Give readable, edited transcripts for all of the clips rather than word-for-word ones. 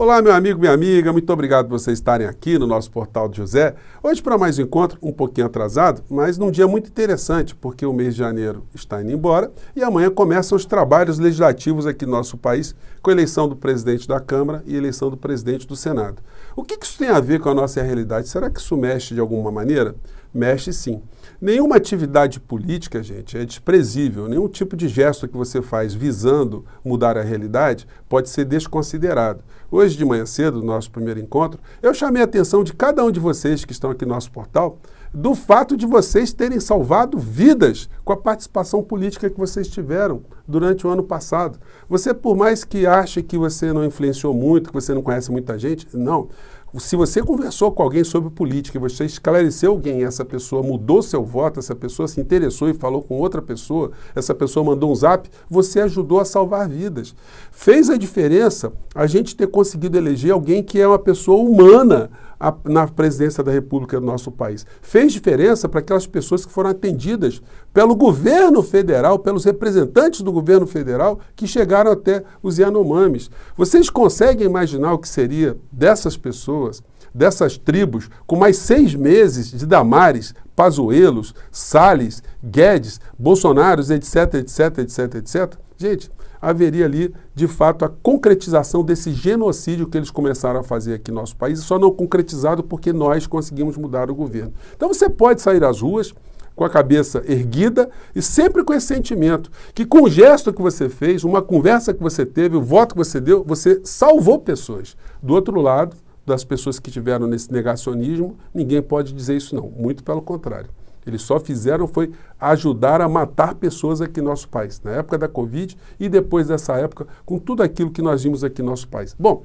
Olá, meu amigo, minha amiga, muito obrigado por vocês estarem aqui no nosso Portal de José. Hoje para mais um encontro, um pouquinho atrasado, mas num dia muito interessante, porque o mês de janeiro está indo embora e amanhã começam os trabalhos legislativos aqui no nosso país, com a eleição do presidente da Câmara e a eleição do presidente do Senado. O que isso tem a ver com a nossa realidade? Será que isso mexe de alguma maneira? Mexe sim. Nenhuma atividade política, gente, é desprezível. Nenhum tipo de gesto que você faz visando mudar a realidade pode ser desconsiderado. Hoje de manhã cedo, no nosso primeiro encontro, eu chamei a atenção de cada um de vocês que estão aqui no nosso portal do fato de vocês terem salvado vidas com a participação política que vocês tiveram durante o ano passado. Você, por mais que ache que você não influenciou muito, que você não conhece muita gente, não. Se você conversou com alguém sobre política e você esclareceu alguém, essa pessoa mudou seu voto, essa pessoa se interessou e falou com outra pessoa, essa pessoa mandou um zap, você ajudou a salvar vidas. Fez a diferença a gente ter conseguido eleger alguém que é uma pessoa humana na presidência da República do nosso país. Fez diferença para aquelas pessoas que foram atendidas pelo governo federal, pelos representantes do governo federal que chegaram até os Yanomamis. Vocês conseguem imaginar o que seria dessas pessoas, dessas tribos, com mais 6 meses de Damares, Pazuellos, Salles, Guedes, Bolsonaros, etc, etc, etc, etc? Gente, haveria ali, de fato, a concretização desse genocídio que eles começaram a fazer aqui no nosso país, só não concretizado porque nós conseguimos mudar o governo. Então você pode sair às ruas com a cabeça erguida e sempre com esse sentimento que com o gesto que você fez, uma conversa que você teve, o voto que você deu, você salvou pessoas. Do outro lado, das pessoas que estiveram nesse negacionismo, ninguém pode dizer isso não, muito pelo contrário. Eles só fizeram foi ajudar a matar pessoas aqui no nosso país, na época da Covid e depois dessa época, com tudo aquilo que nós vimos aqui no nosso país. Bom,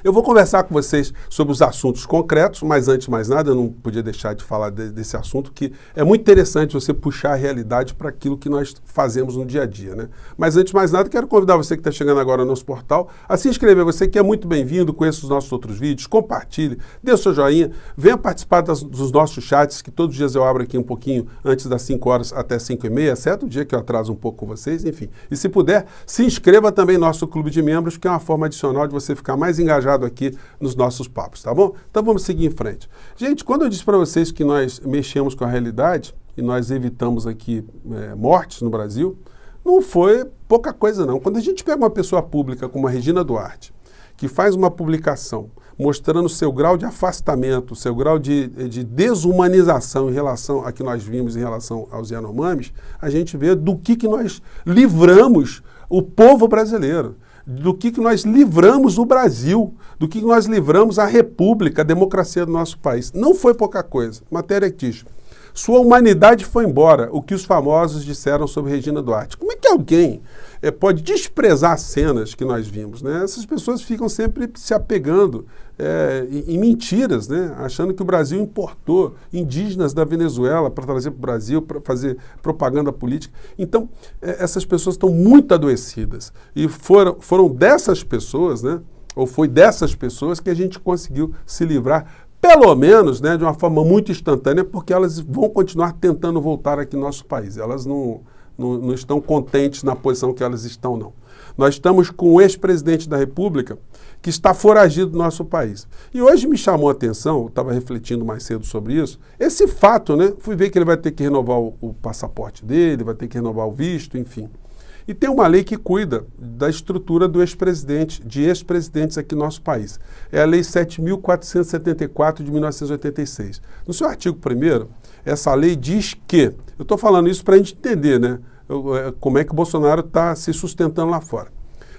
eu vou conversar com vocês sobre os assuntos concretos, mas antes de mais nada, eu não podia deixar de falar desse assunto, que é muito interessante você puxar a realidade para aquilo que nós fazemos no dia a dia, né? Mas antes de mais nada, quero convidar você que está chegando agora no nosso portal a se inscrever. Você que é muito bem-vindo, conheça os nossos outros vídeos, compartilhe, dê o seu joinha, venha participar dos nossos chats, que todos os dias eu abro aqui um pouquinho antes das 5 horas até 5h30, exceto o dia que eu atraso um pouco com vocês, enfim. E se puder, se inscreva também no nosso clube de membros, que é uma forma adicional de você ficar mais engajado aqui nos nossos papos, tá bom? Então vamos seguir em frente. Gente, quando eu disse para vocês que nós mexemos com a realidade e nós evitamos aqui mortes no Brasil, não foi pouca coisa não. Quando a gente pega uma pessoa pública como a Regina Duarte, que faz uma publicação mostrando o seu grau de afastamento, o seu grau de desumanização em relação a que nós vimos em relação aos Yanomamis, a gente vê do que nós livramos o povo brasileiro, do que nós livramos o Brasil, do que nós livramos a República, a democracia do nosso país. Não foi pouca coisa. Matéria que diz: sua humanidade foi embora, o que os famosos disseram sobre Regina Duarte. Como é que alguém pode desprezar as cenas que nós vimos, né? Essas pessoas ficam sempre se apegando em mentiras, né? Achando que o Brasil importou indígenas da Venezuela para trazer para o Brasil, para fazer propaganda política. Então, essas pessoas estão muito adoecidas. E foram dessas pessoas, né? Ou foi dessas pessoas que a gente conseguiu se livrar, pelo menos, né, de uma forma muito instantânea, porque elas vão continuar tentando voltar aqui no nosso país. Elas não estão contentes na posição que elas estão, não. Nós estamos com o ex-presidente da República que está foragido do nosso país. E hoje me chamou a atenção, eu estava refletindo mais cedo sobre isso, esse fato, né? Fui ver que ele vai ter que renovar o passaporte dele, vai ter que renovar o visto, enfim. E tem uma lei que cuida da estrutura do ex-presidente, de ex-presidentes aqui no nosso país. É a Lei 7.474 de 1986. No seu artigo 1º, essa lei diz que, eu estou falando isso para a gente entender, né, como é que o Bolsonaro está se sustentando lá fora.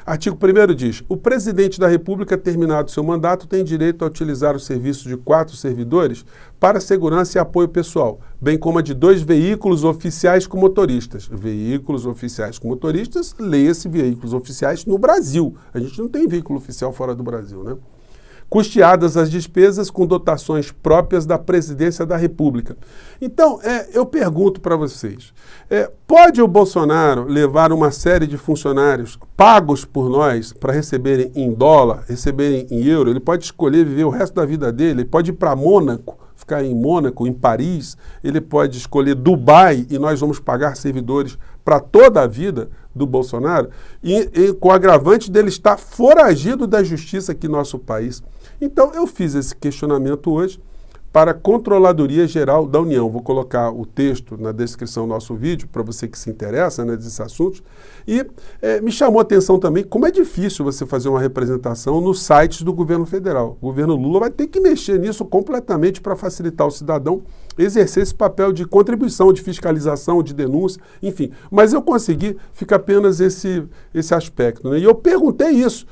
Artigo 1º diz: o presidente da República, terminado seu mandato, tem direito a utilizar o serviço de 4 servidores para segurança e apoio pessoal, bem como a de 2 veículos oficiais com motoristas. Veículos oficiais com motoristas, leia-se veículos oficiais no Brasil. A gente não tem veículo oficial fora do Brasil, né? Custeadas as despesas com dotações próprias da Presidência da República. Então, eu pergunto para vocês, pode o Bolsonaro levar uma série de funcionários pagos por nós para receberem em dólar, receberem em euro? Ele pode escolher viver o resto da vida dele, ele pode ir para Mônaco, ficar em Mônaco, em Paris, ele pode escolher Dubai e nós vamos pagar servidores para toda a vida do Bolsonaro, e com o agravante dele estar foragido da justiça aqui no nosso país. Então, eu fiz esse questionamento hoje para a Controladoria Geral da União. Vou colocar o texto na descrição do nosso vídeo, para você que se interessa, né, desses assuntos. E me chamou a atenção também como é difícil você fazer uma representação nos sites do governo federal. O governo Lula vai ter que mexer nisso completamente para facilitar o cidadão exercer esse papel de contribuição, de fiscalização, de denúncia, enfim. Mas eu consegui, fica apenas esse aspecto, né? E eu perguntei isso,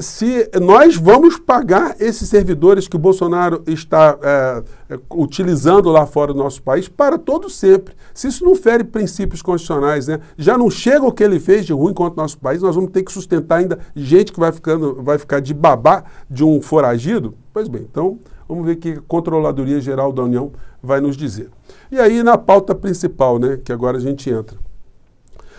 se nós vamos pagar esses servidores que o Bolsonaro está utilizando lá fora do nosso país para todo sempre. Se isso não fere princípios constitucionais, né? Já não chega o que ele fez de ruim contra o nosso país, nós vamos ter que sustentar ainda gente que vai ficar de babá de um foragido? Pois bem, então vamos ver o que a Controladoria Geral da União vai nos dizer. E aí na pauta principal, né, que agora a gente entra.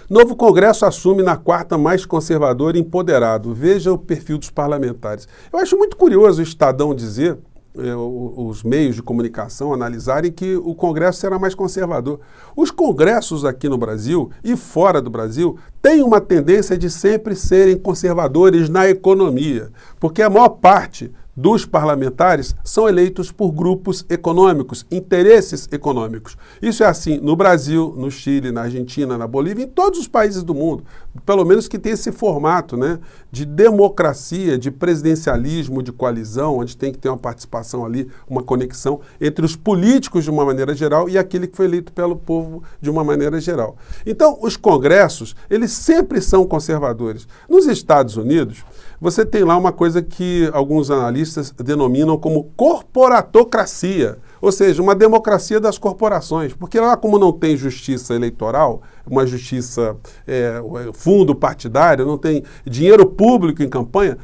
Novo Congresso assume na quarta mais conservador e empoderado. Veja o perfil dos parlamentares. Eu acho muito curioso o Estadão dizer, os meios de comunicação analisarem que o Congresso será mais conservador. Os congressos aqui no Brasil e fora do Brasil têm uma tendência de sempre serem conservadores na economia, porque a maior parte dos parlamentares são eleitos por grupos econômicos, interesses econômicos. Isso é assim no Brasil, no Chile, na Argentina, na Bolívia, em todos os países do mundo, pelo menos que tem esse formato, né, de democracia, de presidencialismo, de coalizão, onde tem que ter uma participação ali, uma conexão entre os políticos de uma maneira geral e aquele que foi eleito pelo povo de uma maneira geral. Então, os congressos, eles sempre são conservadores. Nos Estados Unidos, você tem lá uma coisa que alguns analistas denominam como corporatocracia, ou seja, uma democracia das corporações, porque lá como não tem justiça eleitoral, uma justiça, fundo partidário, não tem dinheiro público em campanha,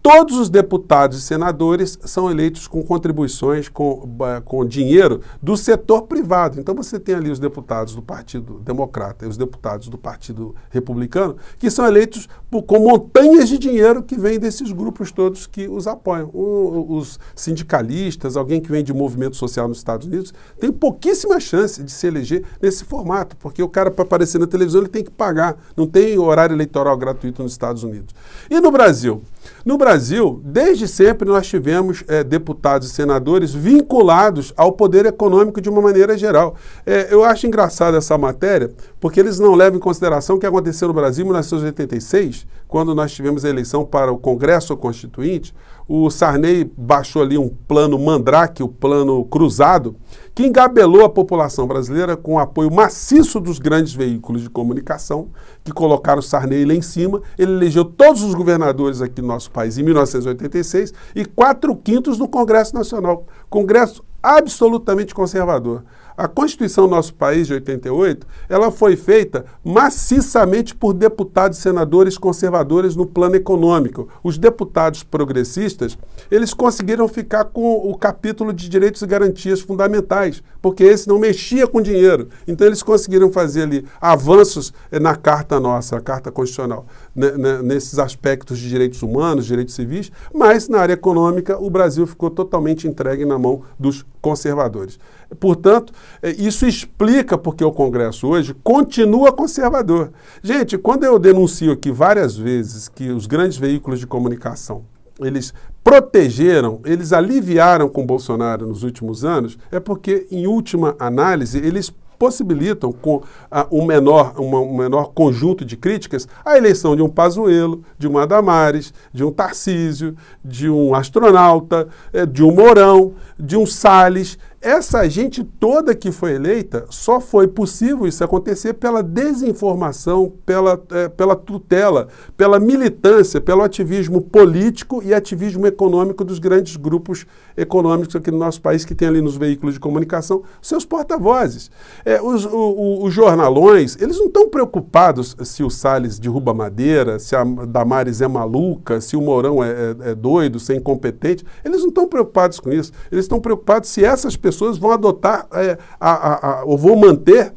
todos os deputados e senadores são eleitos com contribuições, com dinheiro do setor privado. Então você tem ali os deputados do Partido Democrata e os deputados do Partido Republicano, que são eleitos com montanhas de dinheiro que vêm desses grupos todos que os apoiam. Os sindicalistas, alguém que vem de movimento social nos Estados Unidos, tem pouquíssima chance de se eleger nesse formato, porque o cara, para aparecer na televisão, ele tem que pagar. Não tem horário eleitoral gratuito nos Estados Unidos. E no Brasil? No Brasil, desde sempre nós tivemos deputados e senadores vinculados ao poder econômico de uma maneira geral. Eu acho engraçada essa matéria, porque eles não levam em consideração o que aconteceu no Brasil em 1986, quando nós tivemos a eleição para o Congresso Constituinte. O Sarney baixou ali um plano mandrake, o plano cruzado, que engabelou a população brasileira com o apoio maciço dos grandes veículos de comunicação, que colocaram o Sarney lá em cima. Ele elegeu todos os governadores aqui no nosso país em 1986 e 4/5 no Congresso Nacional. Congresso absolutamente conservador. A Constituição do nosso país, de 88, ela foi feita maciçamente por deputados e senadores conservadores no plano econômico. Os deputados progressistas, eles conseguiram ficar com o capítulo de direitos e garantias fundamentais, porque esse não mexia com dinheiro. Então eles conseguiram fazer ali avanços na Carta nossa, a Carta Constitucional, nesses aspectos de direitos humanos, direitos civis, mas na área econômica o Brasil ficou totalmente entregue na mão dos conservadores. Portanto, isso explica porque o Congresso hoje continua conservador. Gente, quando eu denuncio aqui várias vezes que os grandes veículos de comunicação, eles protegeram, eles aliviaram com Bolsonaro nos últimos anos, é porque, em última análise, eles possibilitam, com um menor conjunto de críticas, a eleição de um Pazuello, de uma Damares, de um Tarcísio, de um astronauta, de um Mourão, de um Salles. Essa gente toda que foi eleita, só foi possível isso acontecer pela desinformação, pela tutela, pela militância, pelo ativismo político e ativismo econômico dos grandes grupos econômicos aqui no nosso país, que tem ali nos veículos de comunicação seus porta-vozes. Os jornalões, eles não estão preocupados se o Salles derruba madeira, se a Damares é maluca, se o Mourão é doido, se é incompetente. Eles não estão preocupados com isso. Eles estão preocupados se essas pessoas pessoas vão adotar ou vão manter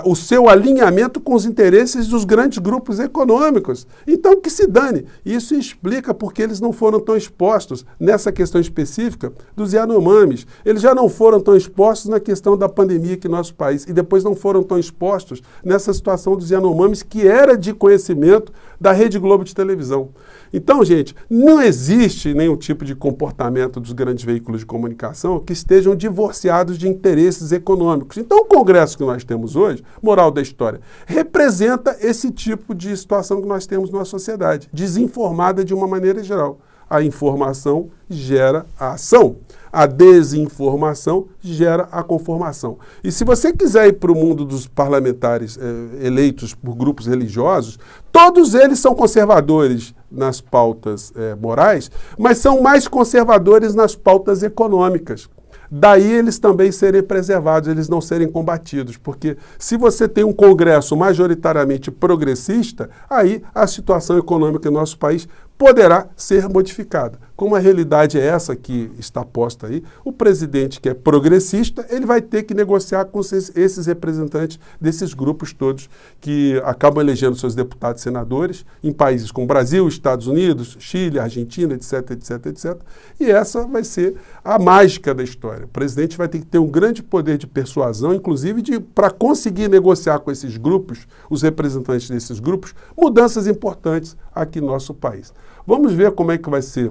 o seu alinhamento com os interesses dos grandes grupos econômicos. Então, que se dane. Isso explica porque eles não foram tão expostos nessa questão específica dos Yanomamis. Eles já não foram tão expostos na questão da pandemia aqui no nosso país e depois não foram tão expostos nessa situação dos Yanomamis, que era de conhecimento da Rede Globo de televisão. Então, gente, não existe nenhum tipo de comportamento dos grandes veículos de comunicação que estejam divorciados de interesses econômicos. Então, o Congresso que nós temos hoje, moral da história, representa esse tipo de situação que nós temos na sociedade, desinformada de uma maneira geral. A informação gera a ação. A desinformação gera a conformação. E se você quiser ir para o mundo dos parlamentares eleitos por grupos religiosos, todos eles são conservadores nas pautas morais, mas são mais conservadores nas pautas econômicas. Daí eles também serem preservados, eles não serem combatidos, porque se você tem um Congresso majoritariamente progressista, aí a situação econômica em nosso país poderá ser modificada. Como a realidade é essa que está posta aí, o presidente que é progressista, ele vai ter que negociar com esses representantes desses grupos todos que acabam elegendo seus deputados e senadores em países como Brasil, Estados Unidos, Chile, Argentina, etc, etc, etc. E essa vai ser a mágica da história. O presidente vai ter que ter um grande poder de persuasão, inclusive para conseguir negociar com esses grupos, os representantes desses grupos, mudanças importantes aqui no nosso país. Vamos ver como é que vai ser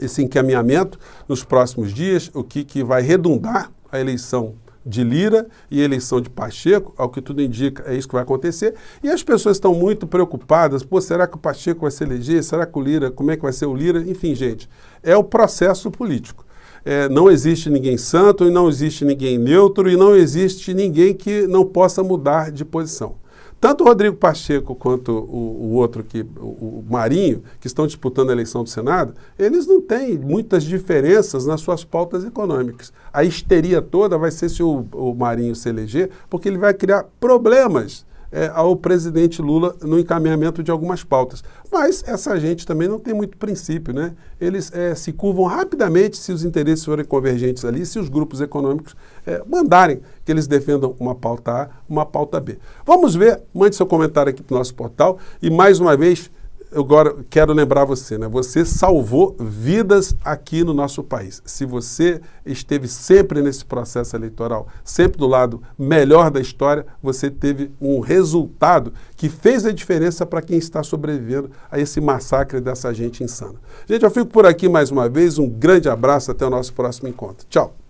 esse encaminhamento nos próximos dias, o que vai redundar a eleição de Lira e a eleição de Pacheco, ao que tudo indica, é isso que vai acontecer. E as pessoas estão muito preocupadas, pô, será que o Pacheco vai se eleger? Será que o Lira, como é que vai ser o Lira? Enfim, gente, é o processo político. Não existe ninguém santo e não existe ninguém neutro e não existe ninguém que não possa mudar de posição. Tanto o Rodrigo Pacheco quanto o outro aqui, o Marinho, que estão disputando a eleição do Senado, eles não têm muitas diferenças nas suas pautas econômicas. A histeria toda vai ser se o Marinho se eleger, porque ele vai criar problemas ao presidente Lula no encaminhamento de algumas pautas. Mas essa gente também não tem muito princípio, né? Eles se curvam rapidamente se os interesses forem convergentes ali, se os grupos econômicos mandarem que eles defendam uma pauta A, uma pauta B. Vamos ver, mande seu comentário aqui para o nosso portal e mais uma vez, eu agora quero lembrar você, né? Você salvou vidas aqui no nosso país. Se você esteve sempre nesse processo eleitoral, sempre do lado melhor da história, você teve um resultado que fez a diferença para quem está sobrevivendo a esse massacre dessa gente insana. Gente, eu fico por aqui mais uma vez. Um grande abraço, até o nosso próximo encontro. Tchau!